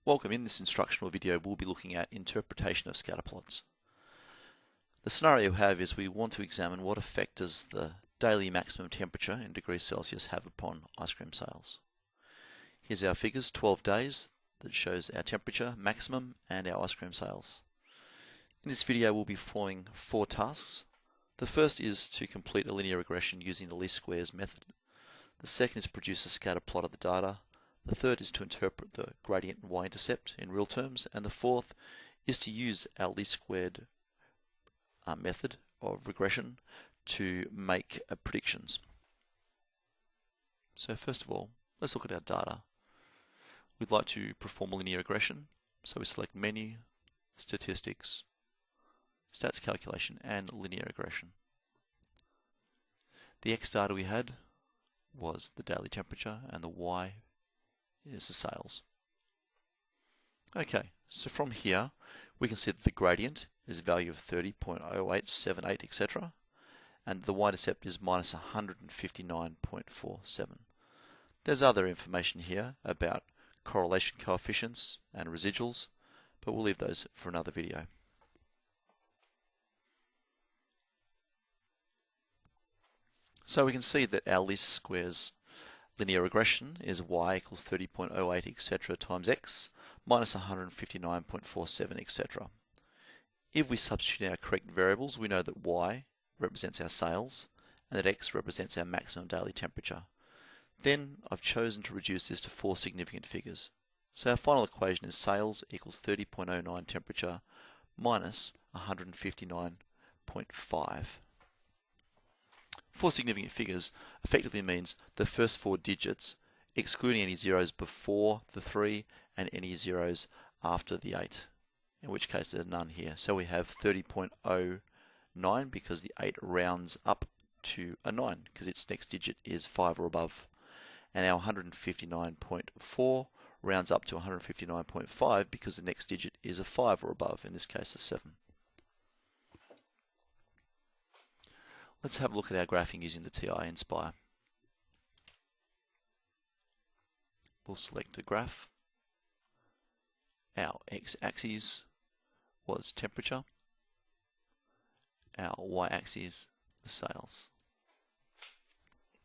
Welcome. In this instructional video we'll be looking at interpretation of scatterplots. The scenario we have is we want to examine what effect does the daily maximum temperature in degrees Celsius have upon ice cream sales. Here's our figures, 12 days, that shows our temperature maximum and our ice cream sales. In this video we'll be performing 4 tasks. The first is to complete a linear regression using the least squares method. The second is to produce a scatter plot of the data. The third is to interpret the gradient and y-intercept in real terms, and the fourth is to use our least squared method of regression to make predictions. So first of all, let's look at our data. We'd like to perform a linear regression, so we select Menu, Statistics, Stats Calculation, and Linear Regression. The X data we had was the daily temperature, and the Y is the sales. Okay, so from here we can see that the gradient is a value of 30.0878, etc., and the y-intercept is minus 159.47. There's other information here about correlation coefficients and residuals, but we'll leave those for another video. So we can see that our least squares linear regression is y equals 30.08 etc. times x minus 159.47 etc. If we substitute our correct variables, we know that y represents our sales and that x represents our maximum daily temperature. Then I've chosen to reduce this to 4 significant figures. So our final equation is sales equals 30.09 temperature minus 159.5. 4 significant figures effectively means the first 4 digits, excluding any zeros before the 3 and any zeros after the 8, in which case there are none here. So we have 30.09 because the 8 rounds up to a 9 because its next digit is 5 or above. And our 159.4 rounds up to 159.5 because the next digit is a 5 or above, in this case a 7. Let's have a look at our graphing using the TI-Nspire. We'll select a graph. Our x-axis was temperature. Our y-axis was sales.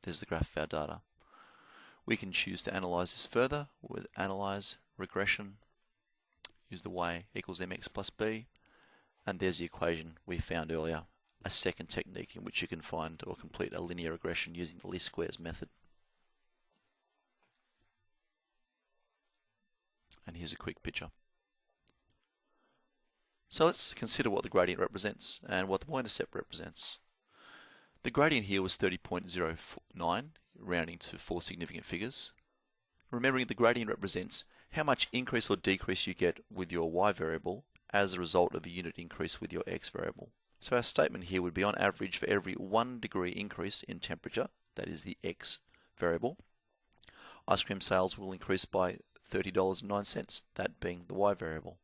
There's the graph of our data. We can choose to analyze this further with Analyze, Regression, use the y equals mx plus b, and there's the equation we found earlier. A second technique in which you can find or complete a linear regression using the least squares method. And here's a quick picture. So let's consider what the gradient represents and what the y-intercept represents. The gradient here was 30.09, rounding to 4 significant figures. Remembering the gradient represents how much increase or decrease you get with your y variable as a result of a unit increase with your x variable. So our statement here would be on average for every 1 degree increase in temperature, that is the x variable, ice cream sales will increase by $30.09, that being the y variable.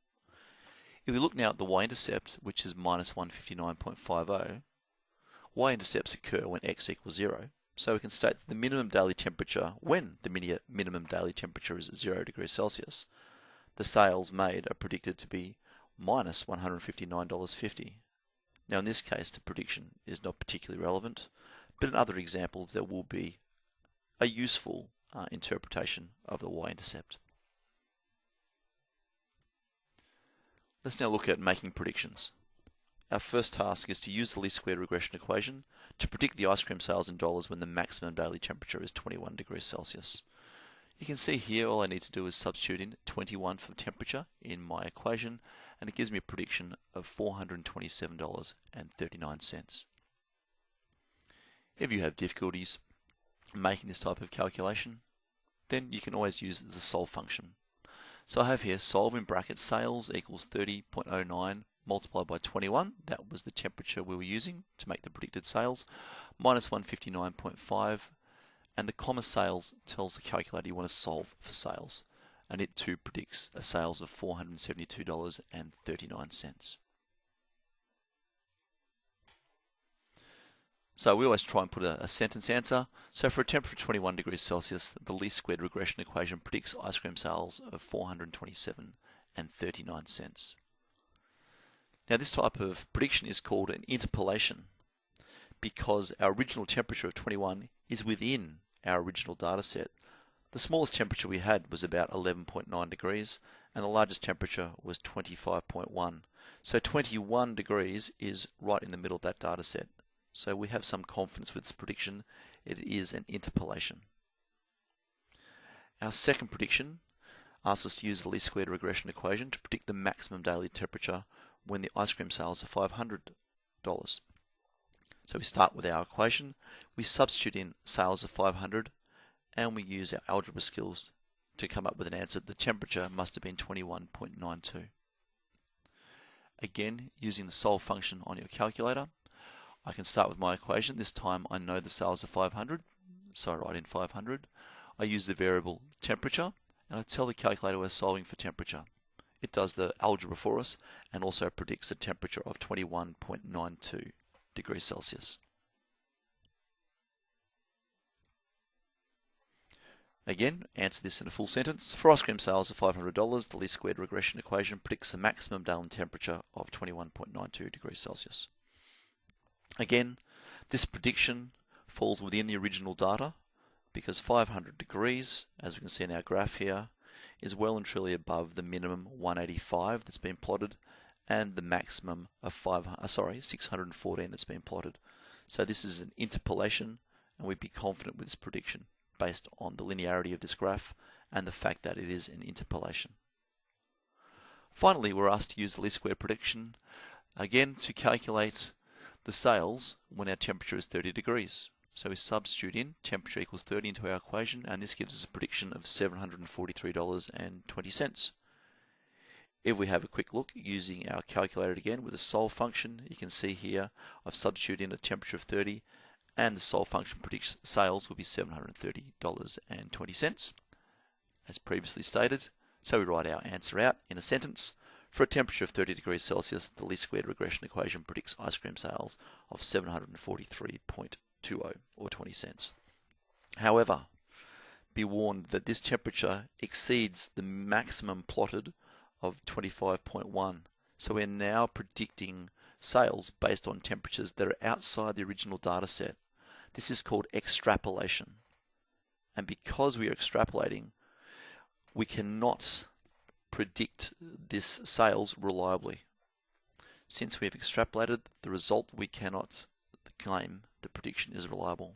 If we look now at the y-intercept, which is minus 159.50, y-intercepts occur when x equals 0. So we can state that the minimum daily temperature, when the minimum daily temperature is 0 degrees Celsius, the sales made are predicted to be minus $159.50. Now in this case the prediction is not particularly relevant, but in other examples there will be a useful interpretation of the y-intercept. Let's now look at making predictions. Our first task is to use the least squared regression equation to predict the ice cream sales in dollars when the maximum daily temperature is 21 degrees Celsius. You can see here all I need to do is substitute in 21 for temperature in my equation, and it gives me a prediction of $427.39. If you have difficulties making this type of calculation, then you can always use the solve function. So I have here solve in brackets sales equals 30.09 multiplied by 21, that was the temperature we were using to make the predicted sales, minus 159.5, and the comma sales tells the calculator you want to solve for sales, and it too predicts a sales of $472.39. So we always try and put a sentence answer. So for a temperature of 21 degrees Celsius, the least squared regression equation predicts ice cream sales of 427 and 39 cents. Now this type of prediction is called an interpolation because our original temperature of 21 is within our original data set. The smallest temperature we had was about 11.9 degrees and the largest temperature was 25.1. So 21 degrees is right in the middle of that data set. So we have some confidence with this prediction. It is an interpolation. Our second prediction asks us to use the least squared regression equation to predict the maximum daily temperature when the ice cream sales are $500. So we start with our equation, we substitute in sales of 500 and we use our algebra skills to come up with an answer. The temperature must have been 21.92. Again, using the solve function on your calculator, I can start with my equation. This time I know the sales are 500, so I write in 500. I use the variable temperature and I tell the calculator we're solving for temperature. It does the algebra for us and also predicts a temperature of 21.92 degrees Celsius. Again, answer this in a full sentence. For ice cream sales of $500, the least squared regression equation predicts a maximum daily temperature of 21.92 degrees Celsius. Again, this prediction falls within the original data because 500 degrees, as we can see in our graph here, is well and truly above the minimum 185 that's been plotted and the maximum of 614 that's been plotted. So this is an interpolation and we'd be confident with this prediction based on the linearity of this graph and the fact that it is an interpolation. Finally, we're asked to use the least square prediction again to calculate the sales when our temperature is 30 degrees. So we substitute in temperature equals 30 into our equation and this gives us a prediction of $743.20. If we have a quick look using our calculator again with the solve function, you can see here I've substituted in a temperature of 30 and the solve function predicts sales will be $730.20 as previously stated. So we write our answer out in a sentence. For a temperature of 30 degrees Celsius, the least squared regression equation predicts ice cream sales of $743.20 or 20 cents. However, be warned that this temperature exceeds the maximum plotted of 25.1. So we're now predicting sales based on temperatures that are outside the original data set. This is called extrapolation. And because we are extrapolating, we cannot predict this sales reliably. Since we have extrapolated the result, we cannot claim the prediction is reliable.